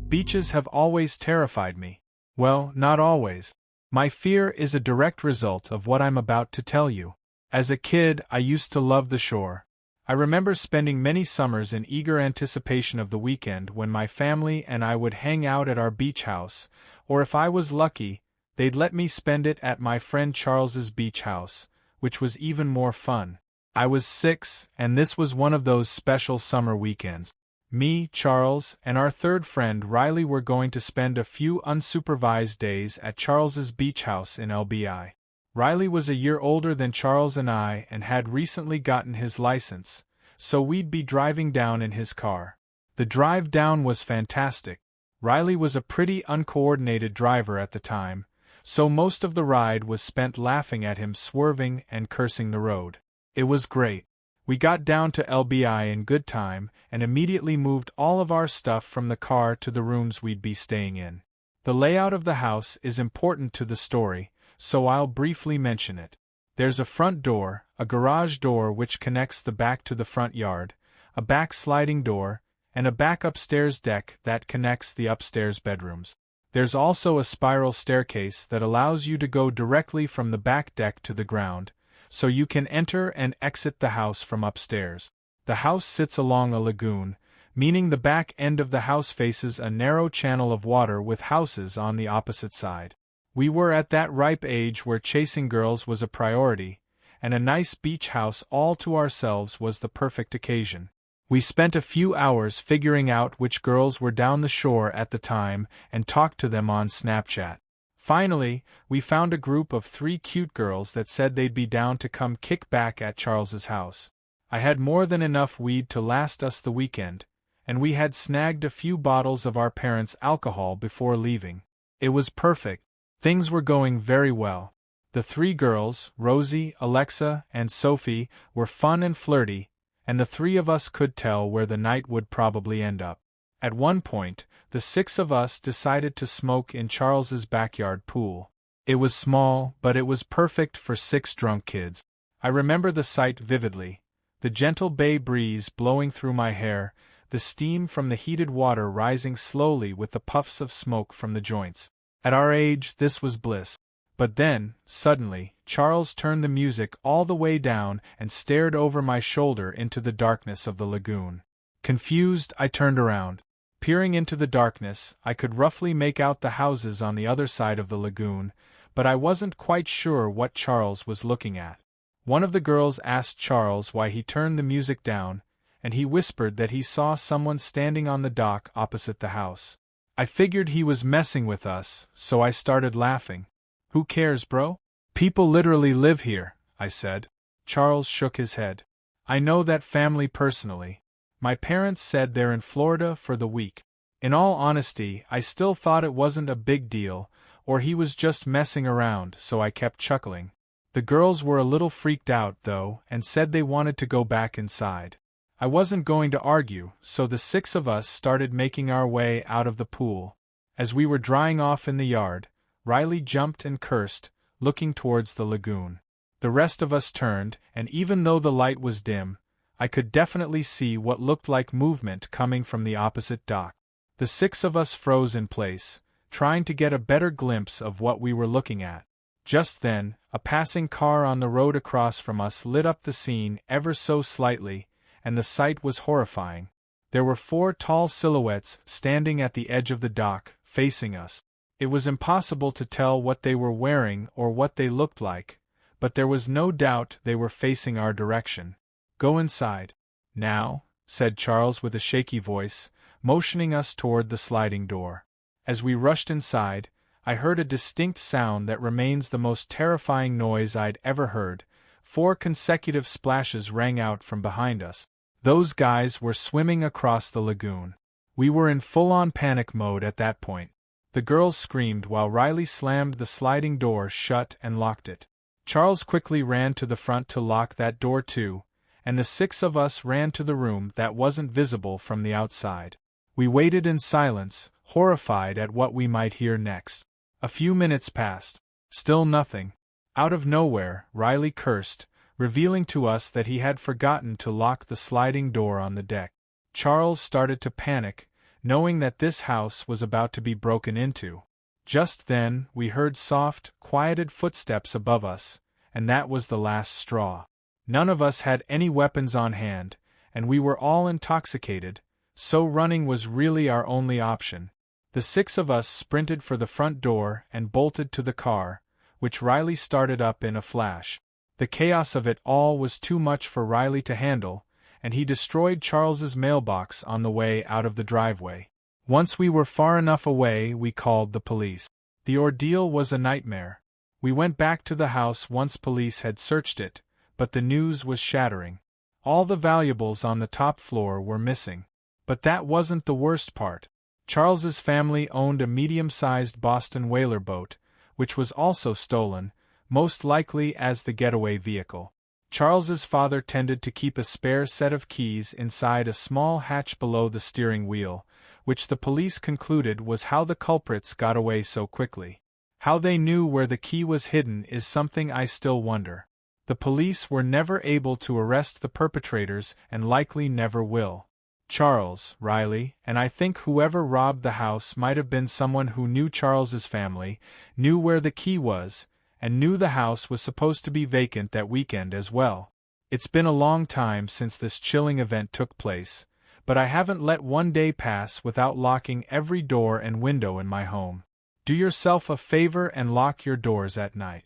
Beaches have always terrified me. Well, not always. My fear is a direct result of what I'm about to tell you. As a kid, I used to love the shore. I remember spending many summers in eager anticipation of the weekend when my family and I would hang out at our beach house, or if I was lucky, they'd let me spend it at my friend Charles's beach house, which was even more fun. I was 6, and this was one of those special summer weekends. Me, Charles, and our third friend Riley were going to spend a few unsupervised days at Charles's beach house in LBI. Riley was a year older than Charles and I and had recently gotten his license, so we'd be driving down in his car. The drive down was fantastic. Riley was a pretty uncoordinated driver at the time, so most of the ride was spent laughing at him swerving and cursing the road. It was great. We got down to LBI in good time and immediately moved all of our stuff from the car to the rooms we'd be staying in. The layout of the house is important to the story, so I'll briefly mention it. There's a front door, a garage door which connects the back to the front yard, a back sliding door, and a back upstairs deck that connects the upstairs bedrooms. There's also a spiral staircase that allows you to go directly from the back deck to the ground, so you can enter and exit the house from upstairs. The house sits along a lagoon, meaning the back end of the house faces a narrow channel of water with houses on the opposite side. We were at that ripe age where chasing girls was a priority, and a nice beach house all to ourselves was the perfect occasion. We spent a few hours figuring out which girls were down the shore at the time and talked to them on Snapchat. Finally, we found a group of 3 cute girls that said they'd be down to come kick back at Charles's house. I had more than enough weed to last us the weekend, and we had snagged a few bottles of our parents' alcohol before leaving. It was perfect. Things were going very well. The 3 girls, Rosie, Alexa, and Sophie, were fun and flirty, and the 3 of us could tell where the night would probably end up. At one point, the 6 of us decided to smoke in Charles's backyard pool. It was small, but it was perfect for 6 drunk kids. I remember the sight vividly: the gentle bay breeze blowing through my hair, the steam from the heated water rising slowly with the puffs of smoke from the joints. At our age, this was bliss. But then, suddenly, Charles turned the music all the way down and stared over my shoulder into the darkness of the lagoon. Confused, I turned around. Peering into the darkness, I could roughly make out the houses on the other side of the lagoon, but I wasn't quite sure what Charles was looking at. One of the girls asked Charles why he turned the music down, and he whispered that he saw someone standing on the dock opposite the house. I figured he was messing with us, so I started laughing. "Who cares, bro? People literally live here," I said. Charles shook his head. "I know that family personally. My parents said they're in Florida for the week." In all honesty, I still thought it wasn't a big deal, or he was just messing around, so I kept chuckling. The girls were a little freaked out, though, and said they wanted to go back inside. I wasn't going to argue, so the 6 of us started making our way out of the pool. As we were drying off in the yard, Riley jumped and cursed, looking towards the lagoon. The rest of us turned, and even though the light was dim, I could definitely see what looked like movement coming from the opposite dock. The 6 of us froze in place, trying to get a better glimpse of what we were looking at. Just then, a passing car on the road across from us lit up the scene ever so slightly, and the sight was horrifying. There were 4 tall silhouettes standing at the edge of the dock, facing us. It was impossible to tell what they were wearing or what they looked like, but there was no doubt they were facing our direction. "Go inside. Now," said Charles with a shaky voice, motioning us toward the sliding door. As we rushed inside, I heard a distinct sound that remains the most terrifying noise I'd ever heard. 4 consecutive splashes rang out from behind us. Those guys were swimming across the lagoon. We were in full-on panic mode at that point. The girls screamed while Riley slammed the sliding door shut and locked it. Charles quickly ran to the front to lock that door too, and the 6 of us ran to the room that wasn't visible from the outside. We waited in silence, horrified at what we might hear next. A few minutes passed. Still nothing. Out of nowhere, Riley cursed, revealing to us that he had forgotten to lock the sliding door on the deck. Charles started to panic, knowing that this house was about to be broken into. Just then, we heard soft, quieted footsteps above us, and that was the last straw. None of us had any weapons on hand, and we were all intoxicated, so running was really our only option. The 6 of us sprinted for the front door and bolted to the car, which Riley started up in a flash. The chaos of it all was too much for Riley to handle, and he destroyed Charles's mailbox on the way out of the driveway. Once we were far enough away, we called the police. The ordeal was a nightmare. We went back to the house once police had searched it, but the news was shattering. All the valuables on the top floor were missing. But that wasn't the worst part. Charles's family owned a medium-sized Boston whaler boat, which was also stolen, most likely as the getaway vehicle. Charles's father tended to keep a spare set of keys inside a small hatch below the steering wheel, which the police concluded was how the culprits got away so quickly. How they knew where the key was hidden is something I still wonder. The police were never able to arrest the perpetrators and likely never will. Charles, Riley, and I think whoever robbed the house might have been someone who knew Charles's family, knew where the key was, and knew the house was supposed to be vacant that weekend as well. It's been a long time since this chilling event took place, but I haven't let one day pass without locking every door and window in my home. Do yourself a favor and lock your doors at night.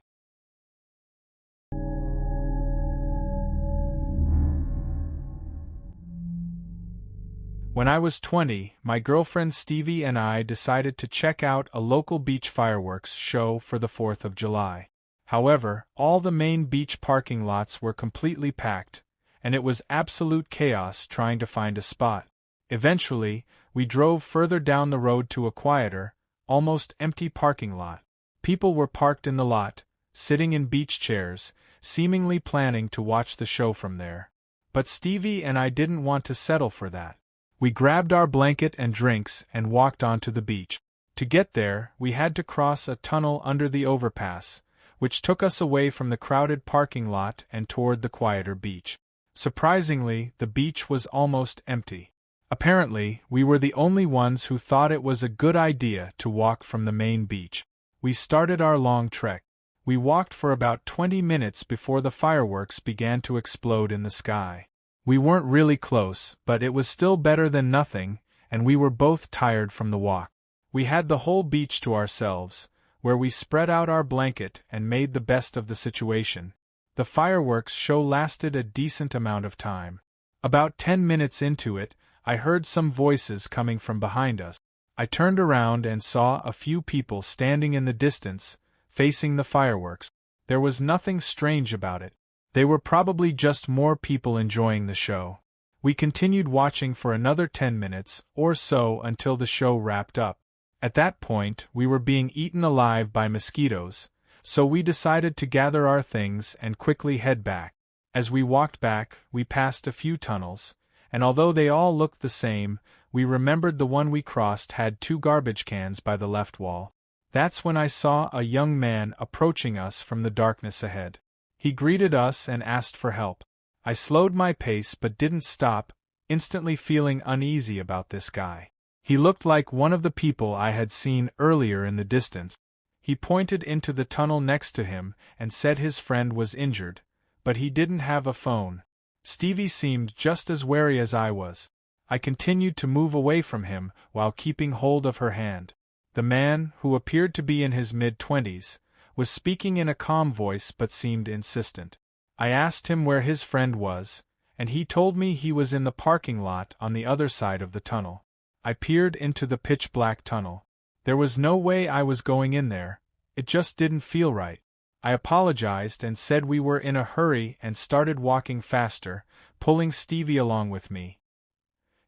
When I was 20, my girlfriend Stevie and I decided to check out a local beach fireworks show for the 4th of July. However, all the main beach parking lots were completely packed, and it was absolute chaos trying to find a spot. Eventually, we drove further down the road to a quieter, almost empty parking lot. People were parked in the lot, sitting in beach chairs, seemingly planning to watch the show from there. But Stevie and I didn't want to settle for that. We grabbed our blanket and drinks and walked onto the beach. To get there, we had to cross a tunnel under the overpass, which took us away from the crowded parking lot and toward the quieter beach. Surprisingly, the beach was almost empty. Apparently, we were the only ones who thought it was a good idea to walk from the main beach. We started our long trek. We walked for about 20 minutes before the fireworks began to explode in the sky. We weren't really close, but it was still better than nothing, and we were both tired from the walk. We had the whole beach to ourselves, where we spread out our blanket and made the best of the situation. The fireworks show lasted a decent amount of time. About 10 minutes into it, I heard some voices coming from behind us. I turned around and saw a few people standing in the distance, facing the fireworks. There was nothing strange about it. They were probably just more people enjoying the show. We continued watching for another 10 minutes or so until the show wrapped up. At that point, we were being eaten alive by mosquitoes, so we decided to gather our things and quickly head back. As we walked back, we passed a few tunnels, and although they all looked the same, we remembered the one we crossed had 2 garbage cans by the left wall. That's when I saw a young man approaching us from the darkness ahead. He greeted us and asked for help. I slowed my pace but didn't stop, instantly feeling uneasy about this guy. He looked like one of the people I had seen earlier in the distance. He pointed into the tunnel next to him and said his friend was injured, but he didn't have a phone. Stevie seemed just as wary as I was. I continued to move away from him while keeping hold of her hand. The man, who appeared to be in his mid-20s, was speaking in a calm voice but seemed insistent. I asked him where his friend was, and he told me he was in the parking lot on the other side of the tunnel. I peered into the pitch-black tunnel. There was no way I was going in there. It just didn't feel right. I apologized and said we were in a hurry and started walking faster, pulling Stevie along with me.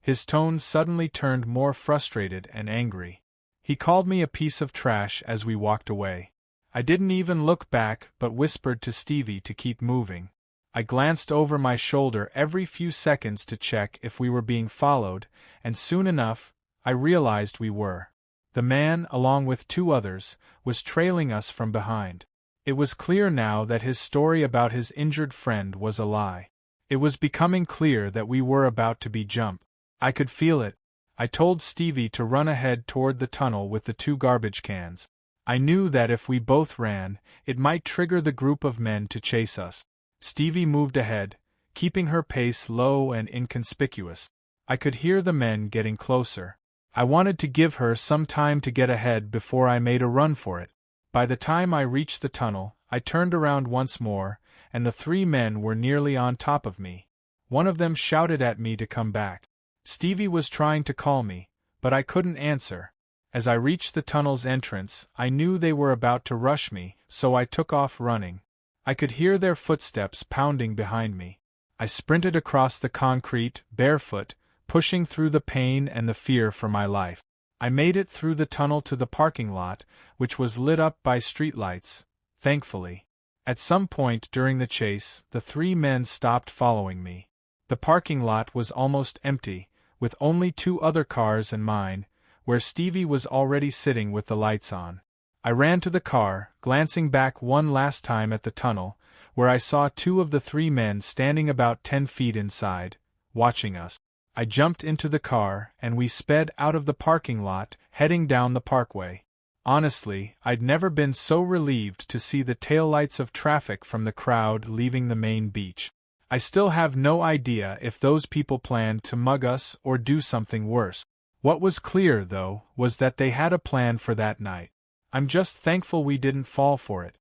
His tone suddenly turned more frustrated and angry. He called me a piece of trash as we walked away. I didn't even look back but whispered to Stevie to keep moving. I glanced over my shoulder every few seconds to check if we were being followed, and soon enough, I realized we were. The man, along with 2 others, was trailing us from behind. It was clear now that his story about his injured friend was a lie. It was becoming clear that we were about to be jumped. I could feel it. I told Stevie to run ahead toward the tunnel with the 2 garbage cans. I knew that if we both ran, it might trigger the group of men to chase us. Stevie moved ahead, keeping her pace low and inconspicuous. I could hear the men getting closer. I wanted to give her some time to get ahead before I made a run for it. By the time I reached the tunnel, I turned around once more, and the 3 men were nearly on top of me. One of them shouted at me to come back. Stevie was trying to call me, but I couldn't answer. As I reached the tunnel's entrance, I knew they were about to rush me, so I took off running. I could hear their footsteps pounding behind me. I sprinted across the concrete, barefoot, pushing through the pain and the fear for my life. I made it through the tunnel to the parking lot, which was lit up by streetlights, thankfully. At some point during the chase, the 3 men stopped following me. The parking lot was almost empty, with only 2 other cars and mine, where Stevie was already sitting with the lights on. I ran to the car, glancing back one last time at the tunnel, where I saw 2 of the 3 men standing about 10 feet inside, watching us. I jumped into the car, and we sped out of the parking lot, heading down the parkway. Honestly, I'd never been so relieved to see the taillights of traffic from the crowd leaving the main beach. I still have no idea if those people planned to mug us or do something worse. What was clear, though, was that they had a plan for that night. I'm just thankful we didn't fall for it.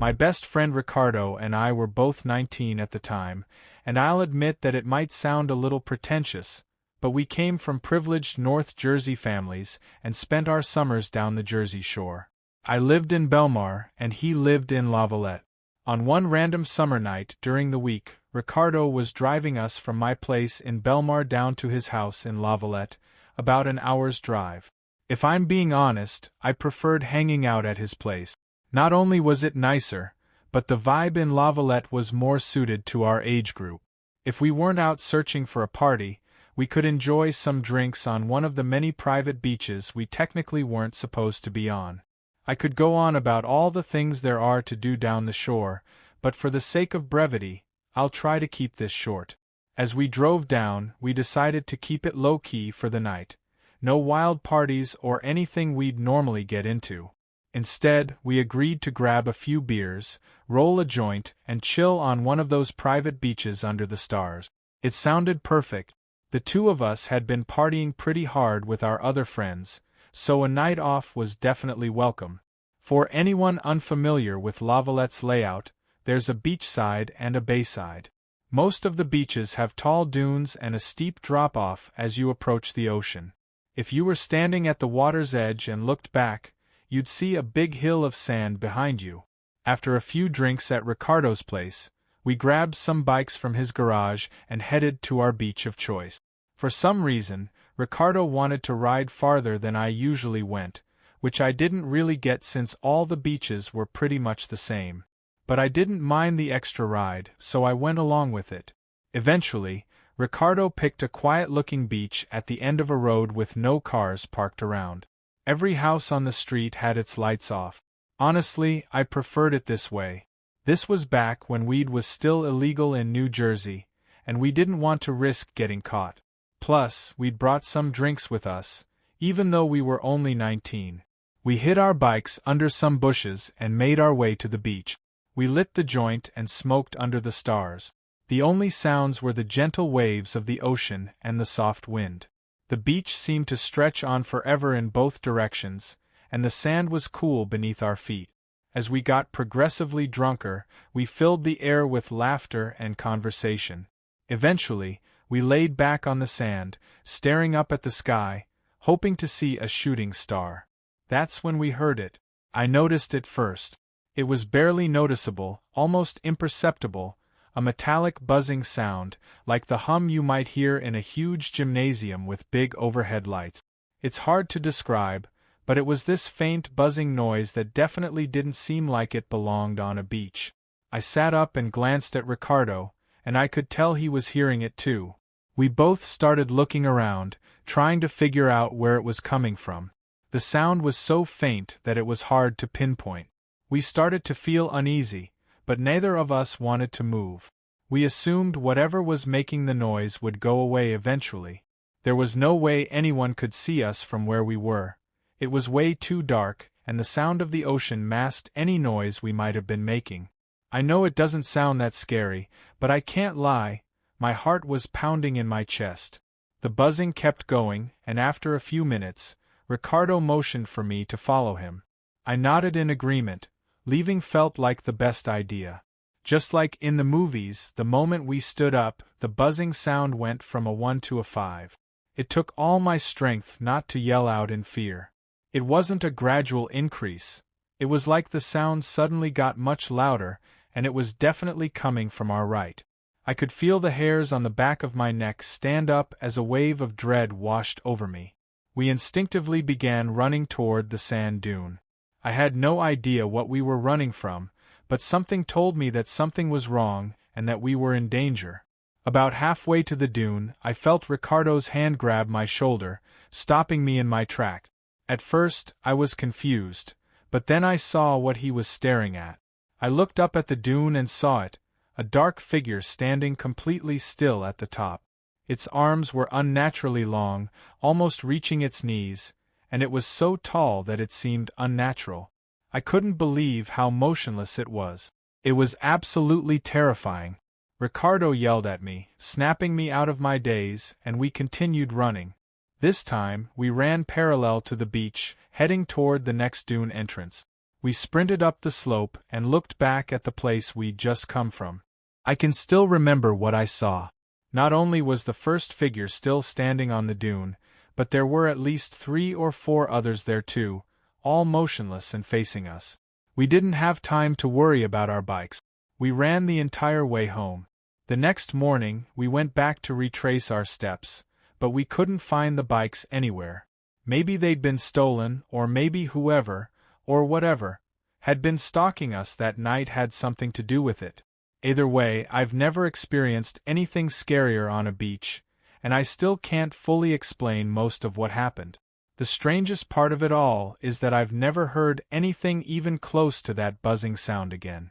My best friend Ricardo and I were both 19 at the time, and I'll admit that it might sound a little pretentious, but we came from privileged North Jersey families and spent our summers down the Jersey Shore. I lived in Belmar, and he lived in La Valette. On one random summer night during the week, Ricardo was driving us from my place in Belmar down to his house in La Valette, about an hour's drive. If I'm being honest, I preferred hanging out at his place. Not only was it nicer, but the vibe in La Valette was more suited to our age group. If we weren't out searching for a party, we could enjoy some drinks on one of the many private beaches we technically weren't supposed to be on. I could go on about all the things there are to do down the shore, but for the sake of brevity, I'll try to keep this short. As we drove down, we decided to keep it low-key for the night. No wild parties or anything we'd normally get into. Instead, we agreed to grab a few beers, roll a joint, and chill on one of those private beaches under the stars. It sounded perfect. The 2 of us had been partying pretty hard with our other friends, so a night off was definitely welcome. For anyone unfamiliar with La Valette's layout, there's a beachside and a bayside. Most of the beaches have tall dunes and a steep drop-off as you approach the ocean. If you were standing at the water's edge and looked back, you'd see a big hill of sand behind you. After a few drinks at Ricardo's place, we grabbed some bikes from his garage and headed to our beach of choice. For some reason, Ricardo wanted to ride farther than I usually went, which I didn't really get since all the beaches were pretty much the same. But I didn't mind the extra ride, so I went along with it. Eventually, Ricardo picked a quiet-looking beach at the end of a road with no cars parked around. Every house on the street had its lights off. Honestly, I preferred it this way. This was back when weed was still illegal in New Jersey, and we didn't want to risk getting caught. Plus, we'd brought some drinks with us, even though we were only 19. We hid our bikes under some bushes and made our way to the beach. We lit the joint and smoked under the stars. The only sounds were the gentle waves of the ocean and the soft wind. The beach seemed to stretch on forever in both directions, and the sand was cool beneath our feet. As we got progressively drunker, we filled the air with laughter and conversation. Eventually, we laid back on the sand, staring up at the sky, hoping to see a shooting star. That's when we heard it. I noticed it first. It was barely noticeable, almost imperceptible, a metallic buzzing sound, like the hum you might hear in a huge gymnasium with big overhead lights. It's hard to describe, but it was this faint buzzing noise that definitely didn't seem like it belonged on a beach. I sat up and glanced at Ricardo, and I could tell he was hearing it too. We both started looking around, trying to figure out where it was coming from. The sound was so faint that it was hard to pinpoint. We started to feel uneasy, but neither of us wanted to move. We assumed whatever was making the noise would go away eventually. There was no way anyone could see us from where we were. It was way too dark, and the sound of the ocean masked any noise we might have been making. I know it doesn't sound that scary, but I can't lie, my heart was pounding in my chest. The buzzing kept going, and after a few minutes, Ricardo motioned for me to follow him. I nodded in agreement. Leaving felt like the best idea. Just like in the movies, the moment we stood up, the buzzing sound went from a 1 to a 5. It took all my strength not to yell out in fear. It wasn't a gradual increase. It was like the sound suddenly got much louder, and it was definitely coming from our right. I could feel the hairs on the back of my neck stand up as a wave of dread washed over me. We instinctively began running toward the sand dune. I had no idea what we were running from, but something told me that something was wrong and that we were in danger. About halfway to the dune, I felt Ricardo's hand grab my shoulder, stopping me in my track. At first, I was confused, but then I saw what he was staring at. I looked up at the dune and saw it, a dark figure standing completely still at the top. Its arms were unnaturally long, almost reaching its knees, and it was so tall that it seemed unnatural. I couldn't believe how motionless it was. It was absolutely terrifying. Ricardo yelled at me, snapping me out of my daze, and we continued running. This time, we ran parallel to the beach, heading toward the next dune entrance. We sprinted up the slope and looked back at the place we'd just come from. I can still remember what I saw. Not only was the first figure still standing on the dune, but there were at least 3 or 4 others there too, all motionless and facing us. We didn't have time to worry about our bikes. We ran the entire way home. The next morning, we went back to retrace our steps, but we couldn't find the bikes anywhere. Maybe they'd been stolen, or maybe whoever, or whatever, had been stalking us that night had something to do with it. Either way, I've never experienced anything scarier on a beach, and I still can't fully explain most of what happened. The strangest part of it all is that I've never heard anything even close to that buzzing sound again.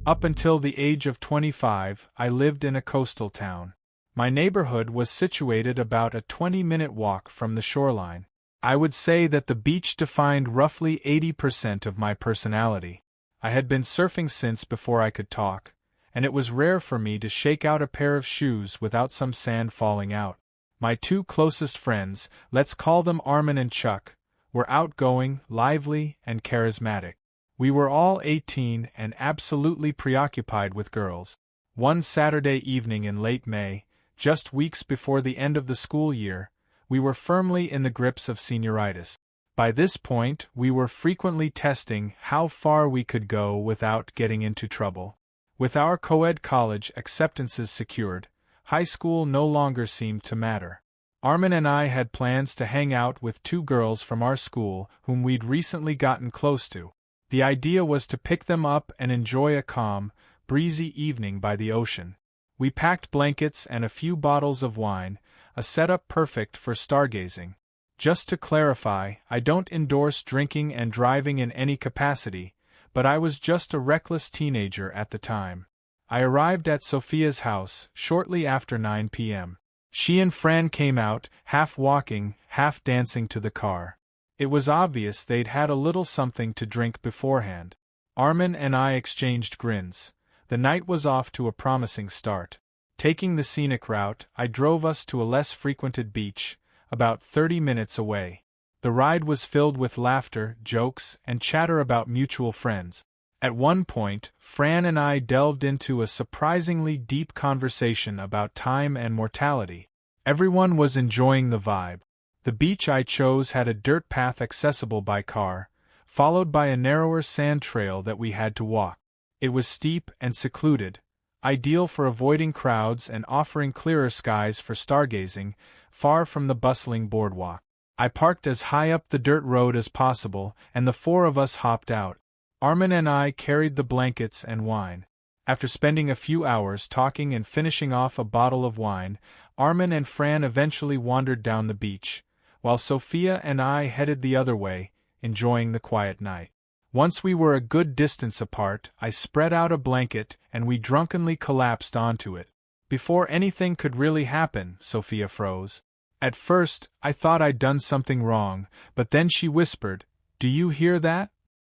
Up until the age of 25, I lived in a coastal town. My neighborhood was situated about a 20-minute walk from the shoreline. I would say that the beach defined roughly 80% of my personality. I had been surfing since before I could talk, and it was rare for me to shake out a pair of shoes without some sand falling out. My 2 closest friends, let's call them Armin and Chuck, were outgoing, lively, and charismatic. We were all 18 and absolutely preoccupied with girls. One Saturday evening in late May, just weeks before the end of the school year, we were firmly in the grips of senioritis. By this point, we were frequently testing how far we could go without getting into trouble. With our co-ed college acceptances secured, high school no longer seemed to matter. Armin and I had plans to hang out with 2 girls from our school whom we'd recently gotten close to. The idea was to pick them up and enjoy a calm, breezy evening by the ocean. We packed blankets and a few bottles of wine, a setup perfect for stargazing. Just to clarify, I don't endorse drinking and driving in any capacity, but I was just a reckless teenager at the time. I arrived at Sophia's house shortly after 9 p.m. She and Fran came out, half walking, half dancing to the car. It was obvious they'd had a little something to drink beforehand. Armin and I exchanged grins. The night was off to a promising start. Taking the scenic route, I drove us to a less frequented beach, about 30 minutes away. The ride was filled with laughter, jokes, and chatter about mutual friends. At one point, Fran and I delved into a surprisingly deep conversation about time and mortality. Everyone was enjoying the vibe. The beach I chose had a dirt path accessible by car, followed by a narrower sand trail that we had to walk. It was steep and secluded, ideal for avoiding crowds and offering clearer skies for stargazing, far from the bustling boardwalk. I parked as high up the dirt road as possible, and the 4 of us hopped out. Armin and I carried the blankets and wine. After spending a few hours talking and finishing off a bottle of wine, Armin and Fran eventually wandered down the beach, while Sophia and I headed the other way, enjoying the quiet night. Once we were a good distance apart, I spread out a blanket and we drunkenly collapsed onto it. Before anything could really happen, Sophia froze. At first, I thought I'd done something wrong, but then she whispered, "Do you hear that?"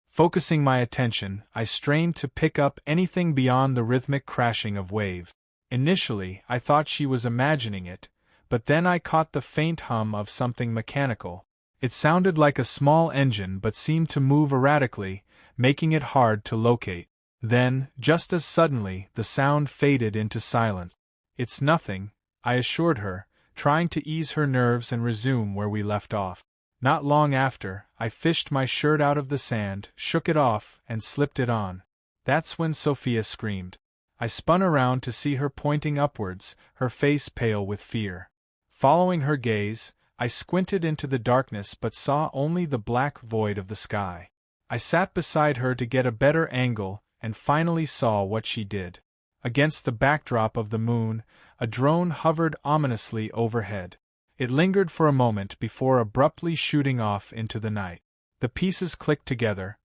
Focusing my attention, I strained to pick up anything beyond the rhythmic crashing of wave. Initially, I thought she was imagining it, but then I caught the faint hum of something mechanical. It sounded like a small engine but seemed to move erratically, making it hard to locate. Then, just as suddenly, the sound faded into silence. "It's nothing," I assured her, trying to ease her nerves and resume where we left off. Not long after, I fished my shirt out of the sand, shook it off, and slipped it on. That's when Sophia screamed. I spun around to see her pointing upwards, her face pale with fear. Following her gaze, I squinted into the darkness but saw only the black void of the sky. I sat beside her to get a better angle and finally saw what she did. Against the backdrop of the moon, a drone hovered ominously overhead. It lingered for a moment before abruptly shooting off into the night. The pieces clicked together.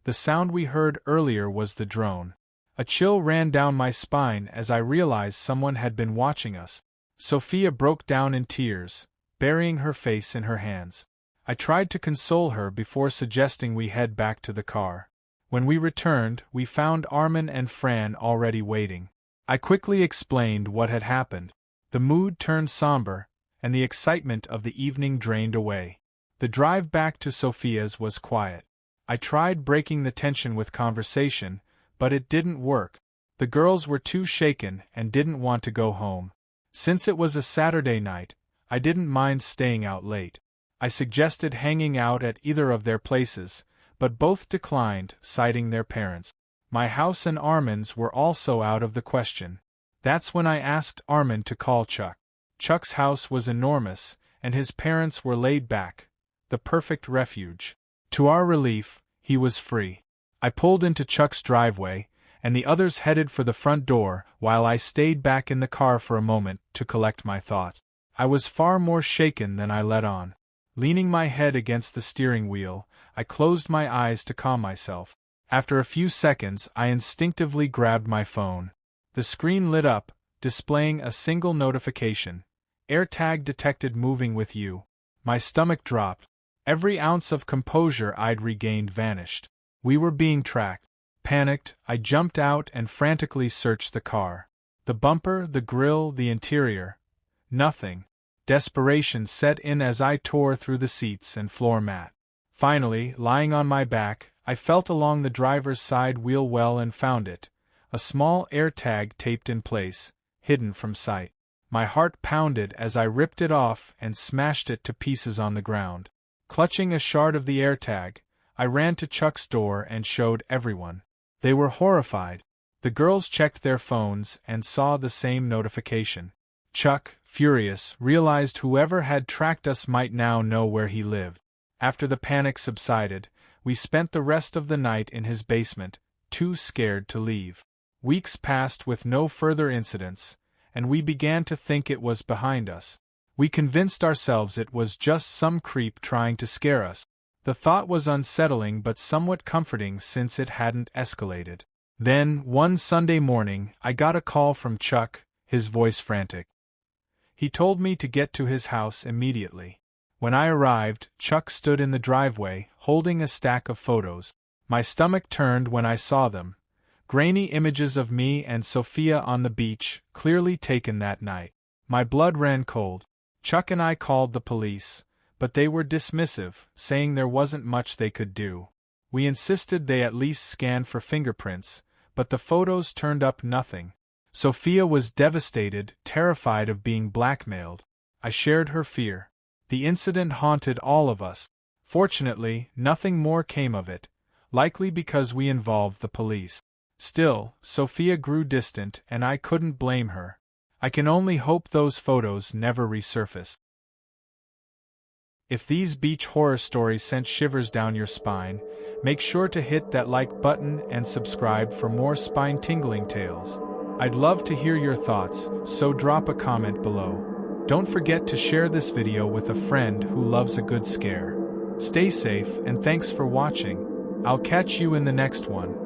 The sound we heard earlier was the drone. A chill ran down my spine as I realized someone had been watching us. Sophia broke down in tears, burying her face in her hands. I tried to console her before suggesting we head back to the car. When we returned, we found Armin and Fran already waiting. I quickly explained what had happened. The mood turned somber, and the excitement of the evening drained away. The drive back to Sophia's was quiet. I tried breaking the tension with conversation, but it didn't work. The girls were too shaken and didn't want to go home. Since it was a Saturday night, I didn't mind staying out late. I suggested hanging out at either of their places, but both declined, citing their parents. My house and Armin's were also out of the question. That's when I asked Armin to call Chuck. Chuck's house was enormous, and his parents were laid back, the perfect refuge. To our relief, he was free. I pulled into Chuck's driveway, and the others headed for the front door, while I stayed back in the car for a moment to collect my thoughts. I was far more shaken than I let on. Leaning my head against the steering wheel, I closed my eyes to calm myself. After a few seconds, I instinctively grabbed my phone. The screen lit up, displaying a single notification. AirTag detected moving with you. My stomach dropped. Every ounce of composure I'd regained vanished. We were being tracked. Panicked, I jumped out and frantically searched the car. The bumper, the grille, the interior. Nothing. Desperation set in as I tore through the seats and floor mat. Finally, lying on my back, I felt along the driver's side wheel well and found it. A small AirTag taped in place, hidden from sight. My heart pounded as I ripped it off and smashed it to pieces on the ground. Clutching a shard of the AirTag, I ran to Chuck's door and showed everyone. They were horrified. The girls checked their phones and saw the same notification. Chuck, furious, realized whoever had tracked us might now know where he lived. After the panic subsided, we spent the rest of the night in his basement, too scared to leave. Weeks passed with no further incidents, and we began to think it was behind us. We convinced ourselves it was just some creep trying to scare us. The thought was unsettling but somewhat comforting since it hadn't escalated. Then, one Sunday morning, I got a call from Chuck, his voice frantic. He told me to get to his house immediately. When I arrived, Chuck stood in the driveway, holding a stack of photos. My stomach turned when I saw them. Grainy images of me and Sophia on the beach, clearly taken that night. My blood ran cold. Chuck and I called the police, but they were dismissive, saying there wasn't much they could do. We insisted they at least scan for fingerprints, but the photos turned up nothing. Sophia was devastated, terrified of being blackmailed. I shared her fear. The incident haunted all of us. Fortunately, nothing more came of it, likely because we involved the police. Still, Sophia grew distant and I couldn't blame her. I can only hope those photos never resurface. If these beach horror stories sent shivers down your spine, make sure to hit that like button and subscribe for more spine-tingling tales. I'd love to hear your thoughts, so drop a comment below. Don't forget to share this video with a friend who loves a good scare. Stay safe and thanks for watching. I'll catch you in the next one.